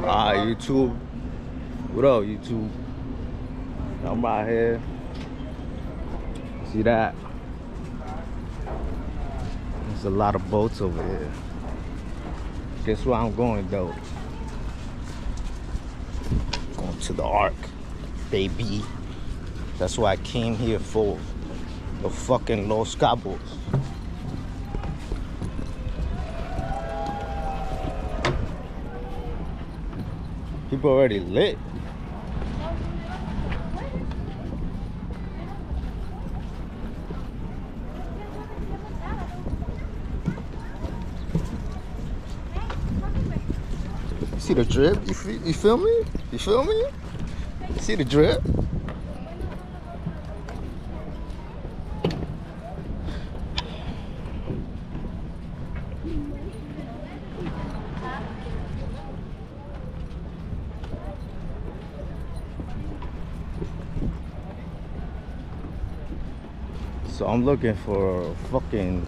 YouTube. What up, YouTube? I'm right here. See that? There's a lot of boats over here. Guess where I'm going, though? Going to the Ark, baby. That's what I came here for. The fucking Los Cabos. People already lit. You see the drip? You feel me? You feel me? See the drip? So I'm looking for a fucking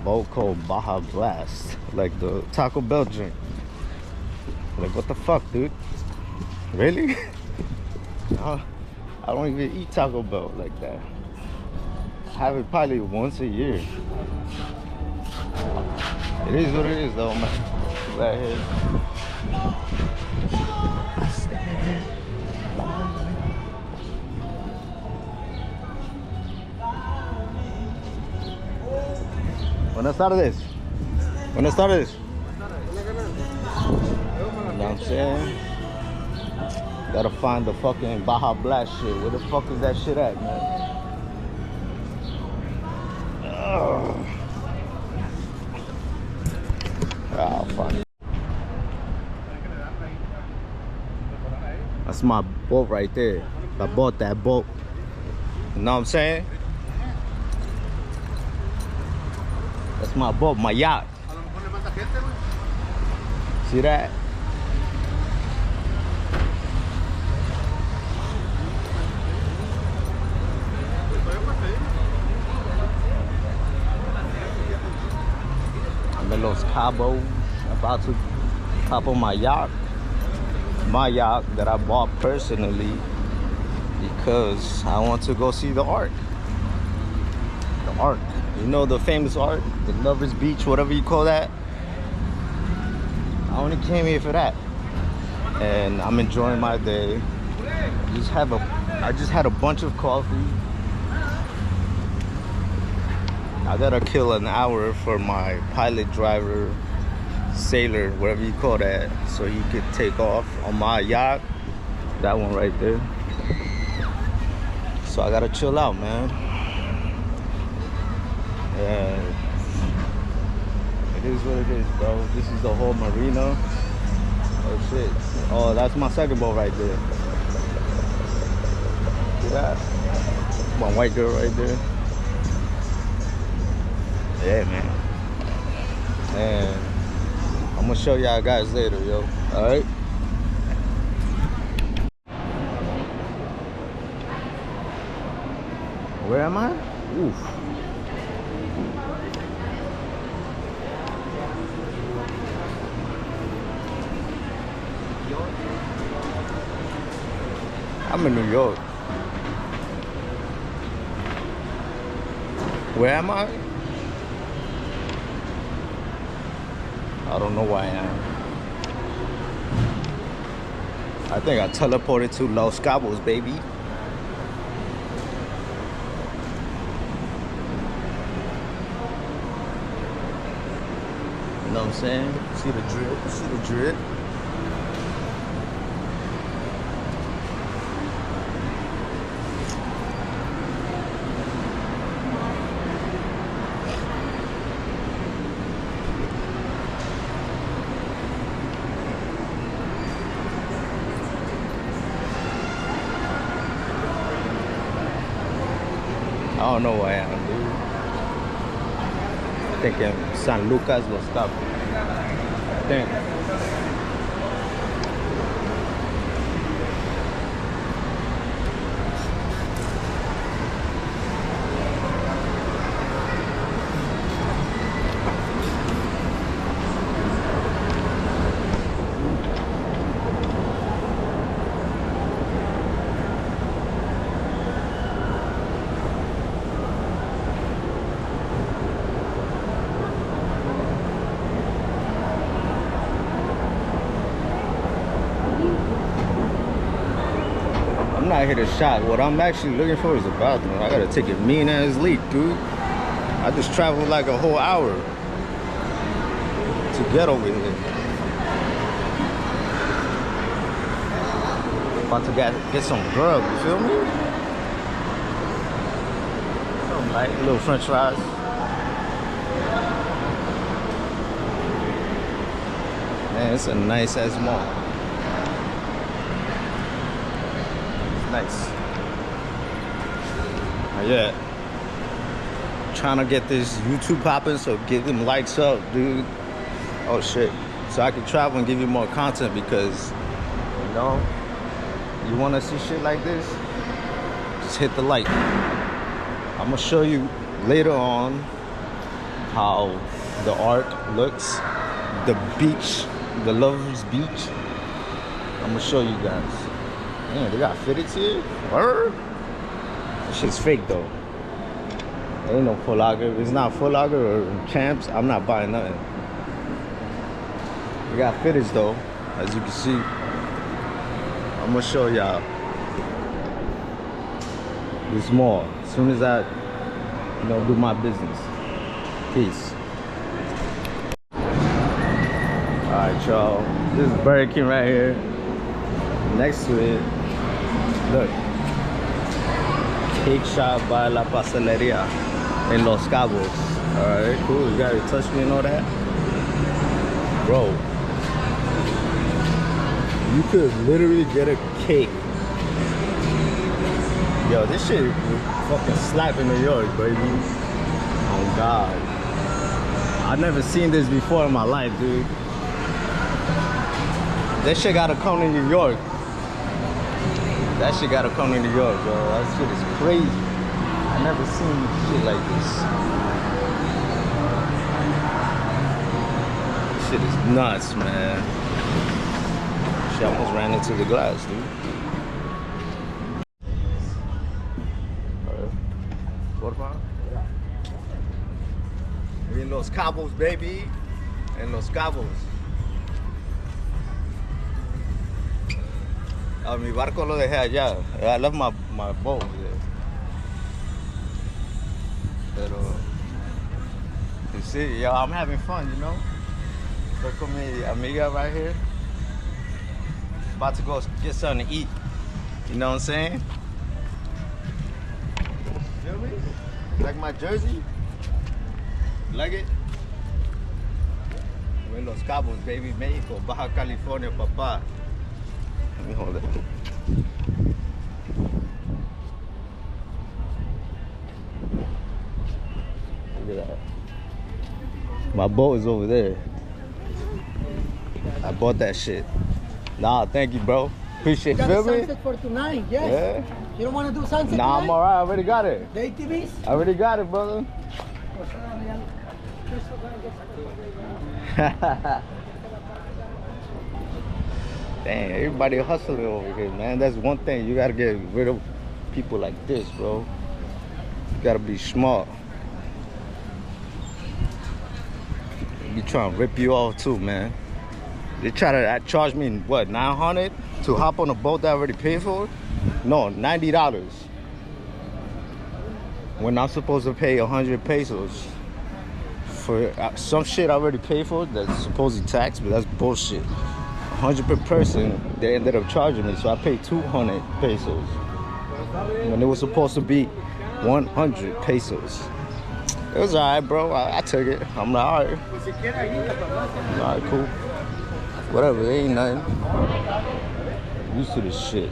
boat called Baja Blast, like the Taco Bell drink. Like, what the fuck, dude? Really? I don't even eat Taco Bell like that. I have it probably once a year. It is what it is, though, man. Right here. Buenas tardes. Buenas tardes. You know what I'm saying? Gotta find the fucking Baja Blast shit. Where the fuck is that shit at, man? I'll find it. That's my boat right there. I bought that boat. You know what I'm saying? That's my boat, my yacht. See that? I'm in Los Cabos, about to hop on my yacht. My yacht that I bought personally because I want to go see the Ark. The Ark. You know the famous Ark? The Lover's Beach, whatever you call that. I only came here for that. And I'm enjoying my day. I just had a bunch of coffee. I gotta kill an hour for my pilot, driver, sailor, whatever you call that, so he could take off on my yacht. That one right there. So I gotta chill out, man. Yeah. It is what it is, bro. This is the whole marina. Oh shit. Oh, that's my second boat right there. See that? My white girl right there. Yeah, man. And I'm gonna show y'all guys later, yo. Alright? Where am I? Oof. I'm in New York. Where am I? I don't know where I am. I think I teleported to Los Cabos, baby. You know what I'm saying? See the drip? See the drip? I don't know where I am, dude. I think in San Lucas, Los Cabos. I think. I'm not here to shop. What I'm actually looking for is a bathroom. I gotta take a mean ass leak, dude. I just traveled like a whole hour to get over here. About to get some grub, you feel me? Something like little french fries. Man, it's a nice ass mall. It's nice. Yeah. Trying to get this YouTube popping, so get them likes up, dude. Oh shit. So I can travel and give you more content because, you know, you want to see shit like this? Just hit the like. I'm gonna show you later on how the art looks, the beach, the Lovers Beach. I'm gonna show you guys. Man, they got fitteds here. Word? This shit's fake though. There ain't no Full Lager. If it's not Full Lager or Champs, I'm not buying nothing. We got fitteds though, as you can see. I'm gonna show y'all this mall as soon as I, you know, do my business. Peace. Alright, y'all. This is Burger King right here. Next to it, look. Cake Shop by La Pasteleria in Los Cabos. Alright, cool. You gotta touch me and all that. Bro, you could literally get a cake. Yo, this shit would fucking slap in New York, baby. Oh God. I've never seen this before in my life, dude. That shit gotta come to New York. That shit gotta come to New York, bro. That shit is crazy. I never seen shit like this. This shit is nuts, man. Shit almost ran into the glass, dude. What about? We in Los Cabos, baby. In Los Cabos. Mi barco lo dejé allá. I left my boat there. Pero, you see, yo, I'm having fun, you know? Look at me, amiga right here. About to go get something to eat. You know what I'm saying? Feel me? Like my jersey? Like it? We're in Los Cabos, baby, Mexico, Baja California, papá. Let me hold it. Look at that. My boat is over there. I bought that shit. Nah, thank you, bro. Appreciate it. Feel me? Sunset for tonight, yes. Yeah. You don't want to do sunset Nah, tonight? I'm alright. I already got it. The ATVs? I already got it, brother. Dang, everybody hustling over here, man. That's one thing. You gotta get rid of people like this, bro. You gotta be smart. They be trying to rip you off too, man. They try to charge me, what, $900 to hop on a boat that I already paid for? No, $90. When I'm supposed to pay 100 pesos for some shit I already paid for that's supposedly taxed, but that's bullshit. 100 per person, they ended up charging me, so I paid 200 pesos when it was supposed to be 100 pesos. It was alright, bro. I took it. I'm like, alright. Alright, cool. Whatever, it ain't nothing. Used to this shit.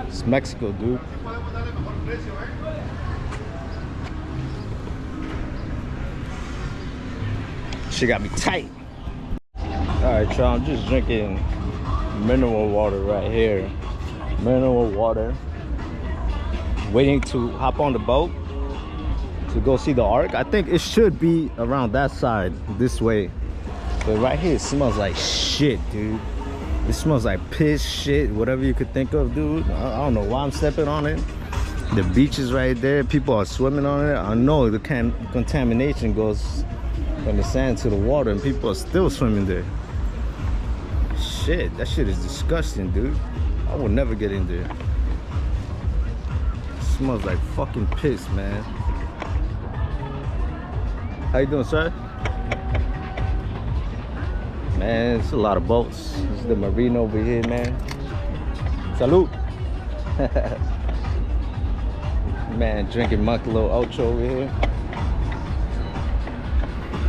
It's Mexico, dude. Shit got me tight. Alright, y'all, I'm just drinking mineral water right here. Mineral water. Waiting to hop on the boat to go see the Ark. I think it should be around that side, this way. But right here, it smells like shit, dude. It smells like piss, shit, whatever you could think of, dude. I don't know why I'm stepping on it. The beach is right there. People are swimming on it. I know the contamination goes from the sand to the water, and people are still swimming there. Shit, that shit is disgusting, dude. I I will never get in there. It smells like fucking piss, man. How you doing, sir? Man, it's a lot of boats. This is the marina over here, man. Salute. Man, drinking Monkey Little Ocho over here.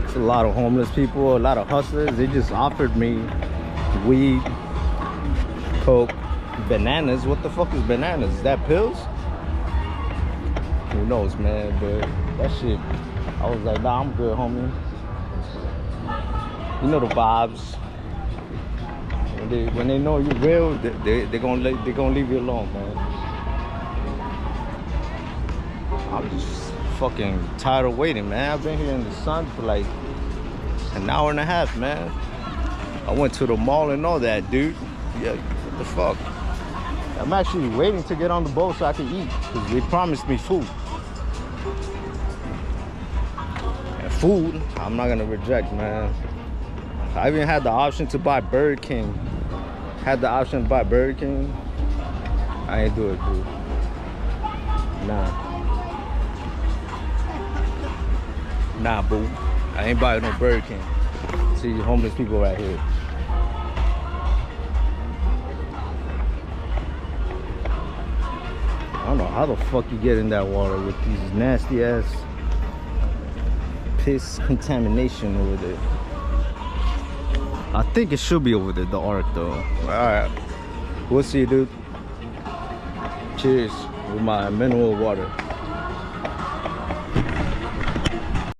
It's a lot of homeless people, a lot of hustlers. They just offered me weed, coke, bananas. What the fuck is bananas? Is that pills? Who knows, man? But that shit, I was like, nah, I'm good, homie. You know the vibes. When they know you're real, they're gonna leave you alone, man. I'm just fucking tired of waiting, man. I've been here in the sun for like an hour and a half, man. I went to the mall and all that, dude. Yeah, what the fuck? I'm actually waiting to get on the boat so I can eat, because they promised me food. And food, I'm not gonna reject, man. I even had the option to buy Burger King. Had the option to buy Burger King. I ain't do it, dude. Nah, boo. I ain't buying no Burger King. See homeless people right here. I don't know how the fuck you get in that water with these nasty ass piss contamination over there. I think it should be over there, the ark though. Alright. We'll see, dude. Cheers with my mineral water.